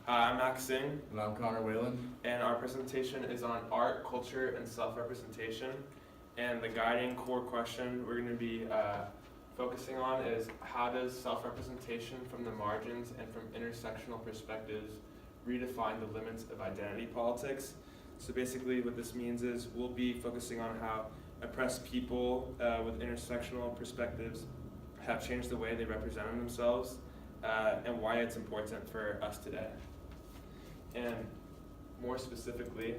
I'm Max Singh, And I'm Whalen. and our presentation is on art, culture, and self-representation. And the guiding core question we're going to be focusing on is how does self-representation from the margins and from intersectional perspectives redefine the limits of identity politics? So basically what this means is we'll be focusing on how oppressed people with intersectional perspectives have changed the way they represent themselves and why it's important for us today. And more specifically,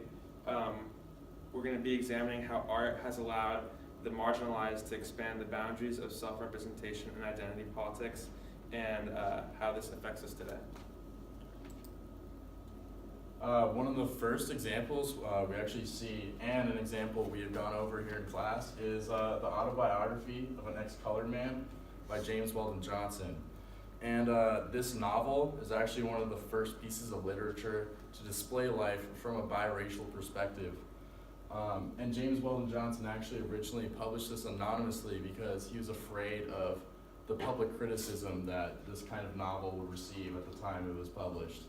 we're going to be examining how art has allowed the marginalized to expand the boundaries of self-representation and identity politics, and how this affects us today. One of the first examples we actually see, and an example we have gone over here in class, is the autobiography of an ex-colored man by James Weldon Johnson. And this novel is actually one of the first pieces of literature to display life from a biracial perspective. And James Weldon Johnson actually originally published this anonymously because he was afraid of the public criticism that this kind of novel would receive at the time it was published.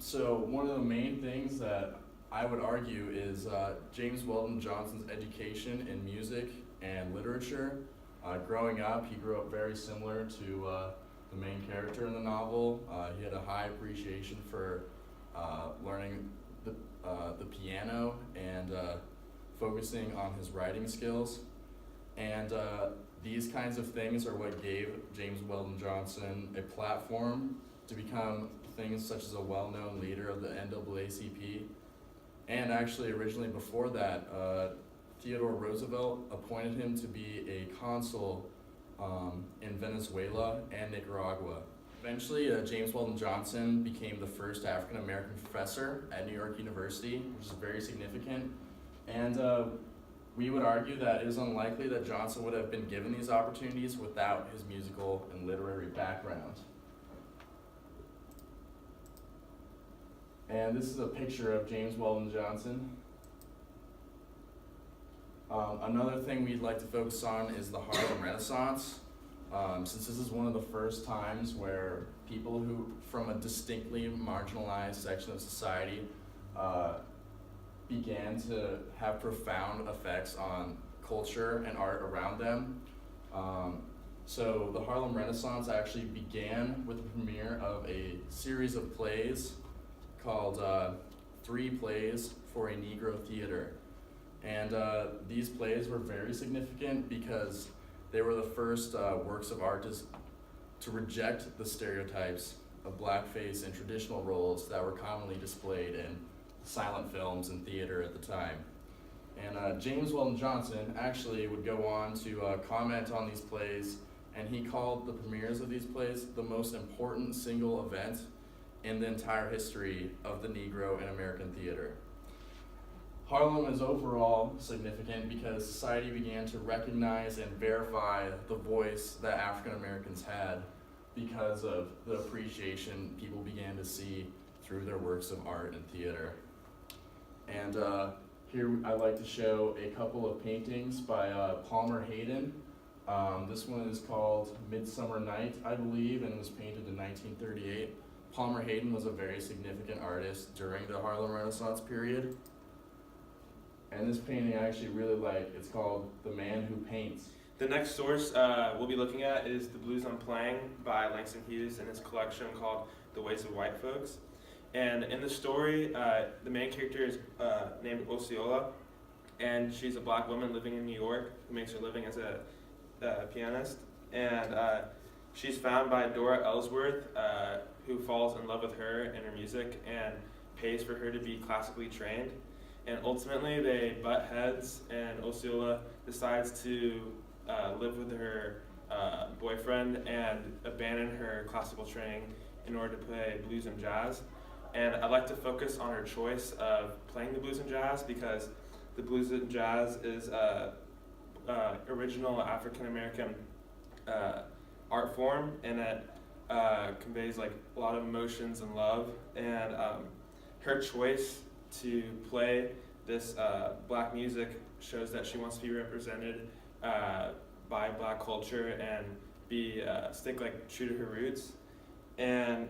So one of the main things that I would argue is James Weldon Johnson's education in music and literature. Growing up, he grew up very similar to the main character in the novel. He had a high appreciation for learning the piano and focusing on his writing skills. And these kinds of things are what gave James Weldon Johnson a platform to become things such as a well-known leader of the NAACP. And actually, originally before that, Theodore Roosevelt appointed him to be a consul in Venezuela and Nicaragua. Eventually, James Weldon Johnson became the first African-American professor at New York University, which is very significant. And we would argue that it is unlikely that Johnson would have been given these opportunities without his musical and literary background. And this is a picture of James Weldon Johnson. Another thing we'd like to focus on is the Harlem Renaissance. Since this is one of the first times where people who, from a distinctly marginalized section of society, began to have profound effects on culture and art around them. So the Harlem Renaissance actually began with the premiere of a series of plays called Three Plays for a Negro Theater. And these plays were very significant because they were the first works of art to reject the stereotypes of blackface and traditional roles that were commonly displayed in silent films and theater at the time. And James Weldon Johnson actually would go on to comment on these plays, and he called the premieres of these plays the most important single event in the entire history of the Negro in American theater. Harlem is overall significant because society began to recognize and verify the voice that African Americans had because of the appreciation people began to see through their works of art and theater. And here I'd like to show a couple of paintings by Palmer Hayden. This one is called Midsummer Night, I believe, and it was painted in 1938. Palmer Hayden was a very significant artist during the Harlem Renaissance period. And this painting I actually really like. It's called The Man Who Paints. The next source we'll be looking at is The Blues I'm Playing by Langston Hughes in his collection called The Ways of White Folks. And in the story, the main character is named Osceola, and she's a black woman living in New York who makes her living as a pianist. And she's found by Dora Ellsworth, who falls in love with her and her music and pays for her to be classically trained. And ultimately they butt heads, and Osceola decides to live with her boyfriend and abandon her classical training in order to play blues and jazz. And I'd like to focus on her choice of playing the blues and jazz because the blues and jazz is original African American art form, and it conveys like a lot of emotions and love. And her choice to play this black music shows that she wants to be represented by black culture and be stick like true to her roots. And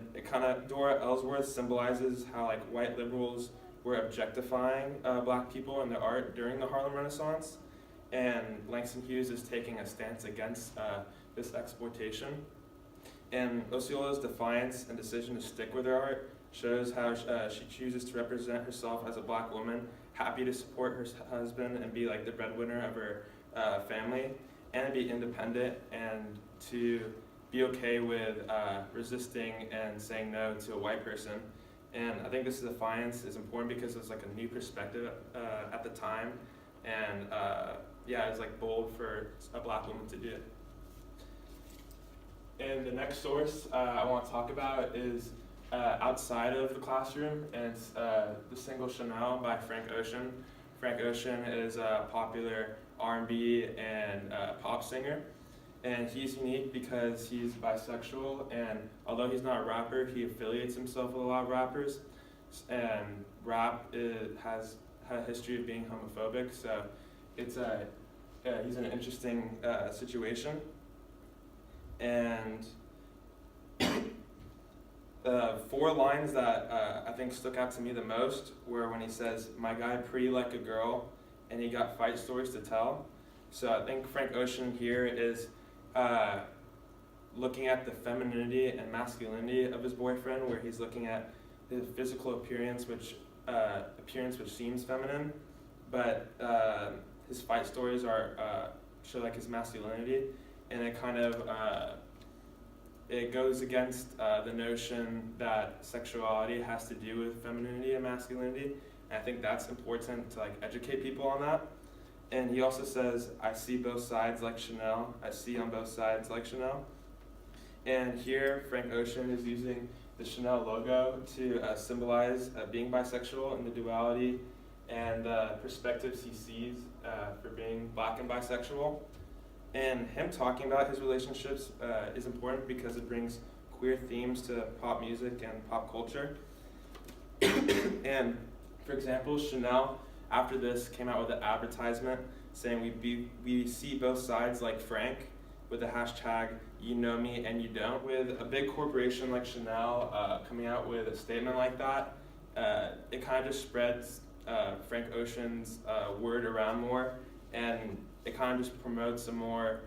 Dora Ellsworth symbolizes how like white liberals were objectifying black people in their art during the Harlem Renaissance, and Langston Hughes is taking a stance against this exploitation. And Osceola's defiance and decision to stick with her art shows how she chooses to represent herself as a black woman, happy to support her husband and be like the breadwinner of her family, and to be independent and to be okay with resisting and saying no to a white person. And I think this defiance is important because it's like a new perspective at the time, and it's like bold for a black woman to do it. And the next source I want to talk about is outside of the classroom, and it's the single Chanel by Frank Ocean. Frank Ocean is a popular R&B and pop singer, and he's unique because he's bisexual, and although he's not a rapper, he affiliates himself with a lot of rappers, and rap has had a history of being homophobic, so it's he's in an interesting situation. And the 4 lines that I think stuck out to me the most were when he says, "My guy pretty like a girl, and he got fight stories to tell." So I think Frank Ocean here is looking at the femininity and masculinity of his boyfriend, where he's looking at his physical appearance, which seems feminine, but his fight stories show like his masculinity, and it kind of it goes against the notion that sexuality has to do with femininity and masculinity. And I think that's important to like educate people on that. And he also says, "I see both sides like Chanel. I see on both sides like Chanel." And here, Frank Ocean is using the Chanel logo to symbolize being bisexual and the duality and perspectives he sees for being black and bisexual. And him talking about his relationships is important because it brings queer themes to pop music and pop culture. And for example, Chanel, after this, came out with an advertisement saying we see both sides like Frank, with the hashtag "you know me and you don't." With a big corporation like Chanel coming out with a statement like that, it kind of just spreads Frank Ocean's word around more, and it kind of just promotes a more,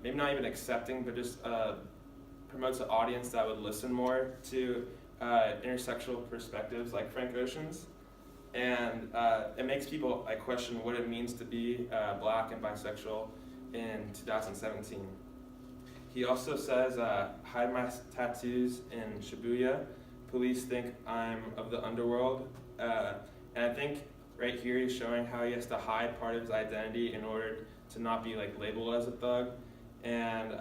maybe not even accepting, but just promotes an audience that would listen more to intersexual perspectives like Frank Ocean's. And it makes people question what it means to be black and bisexual in 2017. He also says, "Hide my tattoos in Shibuya. Police think I'm of the underworld." And I think right here he's showing how he has to hide part of his identity in order to not be like labeled as a thug. And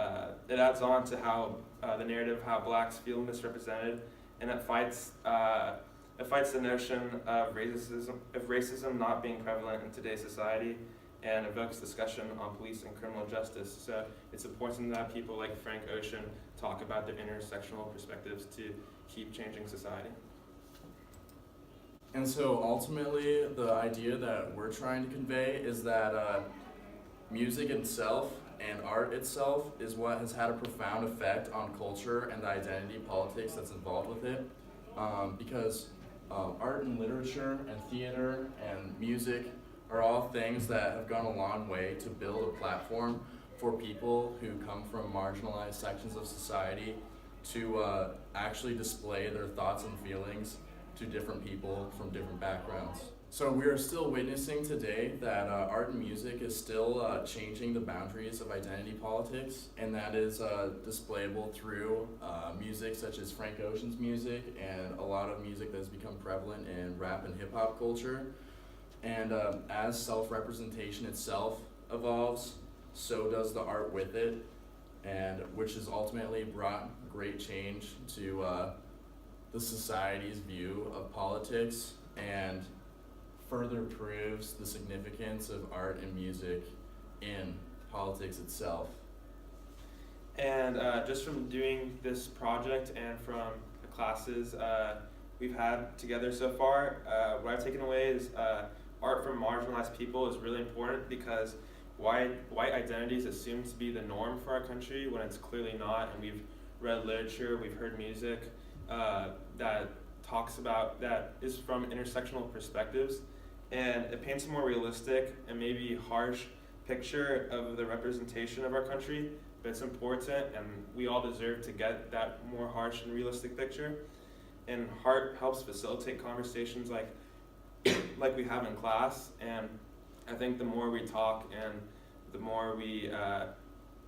it adds on to how the narrative how blacks feel misrepresented, and it fights the notion of racism not being prevalent in today's society, and evokes discussion on police and criminal justice. So it's important that people like Frank Ocean talk about their intersectional perspectives to keep changing society. And so ultimately, the idea that we're trying to convey is that music itself and art itself is what has had a profound effect on culture and the identity politics that's involved with it. Because art and literature and theater and music are all things that have gone a long way to build a platform for people who come from marginalized sections of society to actually display their thoughts and feelings to different people from different backgrounds. So we are still witnessing today that art and music is still changing the boundaries of identity politics, and that is displayable through music such as Frank Ocean's music and a lot of music that has become prevalent in rap and hip hop culture. And as self-representation itself evolves, so does the art with it, and which has ultimately brought great change to the society's view of politics, and further proves the significance of art and music in politics itself. And just from doing this project and from the classes we've had together so far, what I've taken away is art from marginalized people is really important, because white identity is assumed to be the norm for our country when it's clearly not, and we've read literature, we've heard music that is from intersectional perspectives, and it paints a more realistic and maybe harsh picture of the representation of our country, but it's important and we all deserve to get that more harsh and realistic picture. And art helps facilitate conversations like we have in class, and I think the more we talk and the more we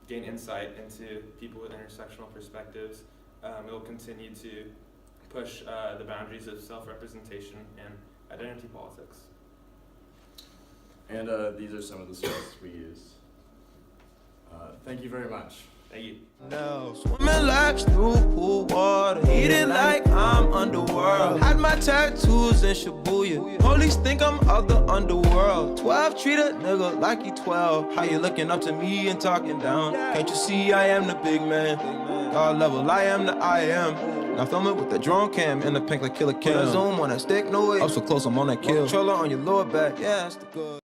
gain insight into people with intersectional perspectives, it will continue to push the boundaries of self-representation and identity politics. And these are some of the sources we use. Thank you very much. Thank you. Now, swimming laps through pool water, eating like I'm underworld. Had my tattoos in Shibuya. Police think I'm of the underworld. 12 treat a nigga like he 12. How you looking up to me and talking down? Can't you see I am the big man? God level, I am the I am. Now film it with the drone cam in the pink like Killer Cam. Zoom on that stick, no way. Up so close, I'm on that kill. Controller on your lower back, yeah, that's the good.